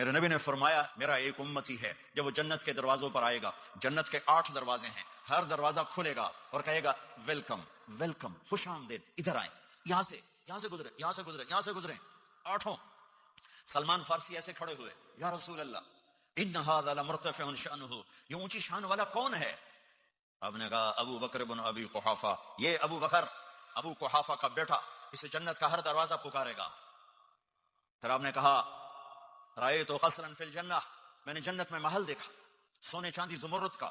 میرے نبی نے فرمایا میرا ایک امتی ہے جب وہ جنت کے دروازوں پر آئے گا، جنت کے 8 دروازے ہیں، ہر دروازہ کھلے گا اور کہے گا ویلکم ویلکم، خوش آمدید، ادھر آئیں، یہاں سے گزرے، یہاں سے گزرے، یہاں سے گزرے، 8۔ سلمان فارسی ایسے کھڑے ہوئے، یا رسول اللہ ان ھذا لمرتفع شأنہ، یہ اونچی شان والا کون ہے؟ آپ نے کہا ابو بکر بن ابی قحافہ، یہ ابو بکر ابو قحافہ کا بیٹا، اسے جنت کا ہر دروازہ پکارے گا۔ پھر آپ نے کہا رأیت قصرا فی الجنہ، میں نے جنت میں محل دیکھا سونے چاندی زمرد کا۔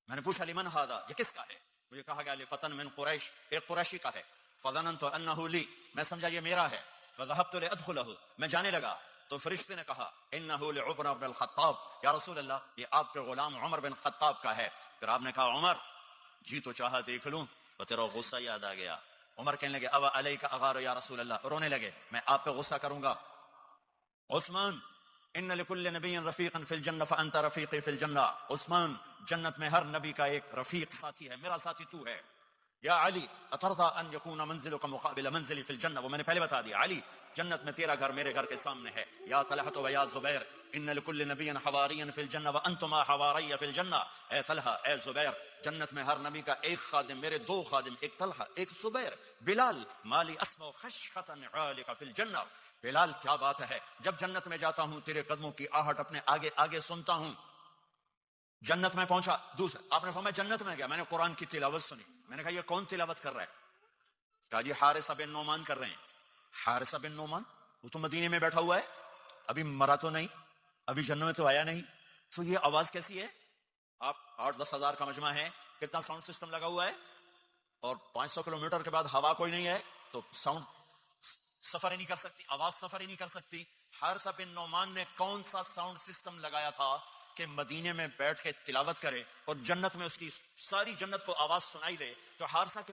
میں نے پوچھا لمن ھذا، یہ کس کا ہے؟ مجھے کہا گیا لفتن من قریش، ایک قریشی کا ہے۔ فظننت انہ لی، میں سمجھا یہ میرا ہے۔ فذهبت لادخلہ، میں جانے لگا تو فرشتے نے کہا انہ لعمر بن الخطاب، یا رسول اللہ یہ آپ کے غلام عمر بن خطاب کا ہے۔ پھر آپ نے کہا عمر جی تو چاہا دیکھ لوں، تو تیرا غصہ یاد آ گیا۔ عمر کہنے لگے اب علیک اغار یا رسول اللہ، رونے لگے میں آپ پہ غصہ کروں گا۔ عثمان ان لکل نبی رفیقا فی الجنہ فانت رفیقی فی الجنہ، عثمان جنت میں ہر نبی کا ایک رفیق ساتھی ہے، میرا ساتھی تو ہے۔ یا علی اترضى ان يكون منزلك مقابل منزلي في الجنہ، وہ میں نے پہلے بتا دیا، علی جنت میں تیرا گھر میرے گھر کے سامنے ہے۔ یا طلحہ و یا زبیر ان لكل نبی حواریا فی الجنہ وانتما حواری فی الجنہ، اے طلحہ اے زبیر جنت میں ہر نبی کا ایک خادم، میرے 2 خادم، ایک طلحہ ایک زبیر۔ بلال مالی اسمع خشخۃ نعالک فی الجنہ، بلال کیا بات ہے جب جنت میں جاتا ہوں تیرے قدموں کی آہٹ اپنے آگے آگے سنتا ہوں۔ جنت میں پہنچا، دوسرا آپ نے فرمایا جنت میں گیا، میں نے قرآن کی تلاوت سنی، میں نے کہا یہ کون تلاوت کر رہا ہے؟ کہا جی حارثہ بن نعمان کر رہے ہیں۔ حارثہ بن نعمان وہ تو مدینے میں بیٹھا ہوا ہے، ابھی مرا تو نہیں، ابھی جنت میں تو آیا نہیں، تو یہ آواز کیسی ہے؟ آپ 8-10 ہزار کا مجمع ہے، کتنا ساؤنڈ سسٹم لگا ہوا ہے، اور 500 کلومیٹر کے بعد ہوا کوئی نہیں ہے تو ساؤنڈ سفر ہی نہیں کر سکتی، آواز سفر ہی نہیں کر سکتی۔ حارثہ بن نعمان نے کون سا ساؤنڈ سسٹم لگایا تھا کہ مدینے میں بیٹھ کے تلاوت کرے اور جنت میں اس کی ساری جنت کو آواز سنائی دے؟ تو حارثہ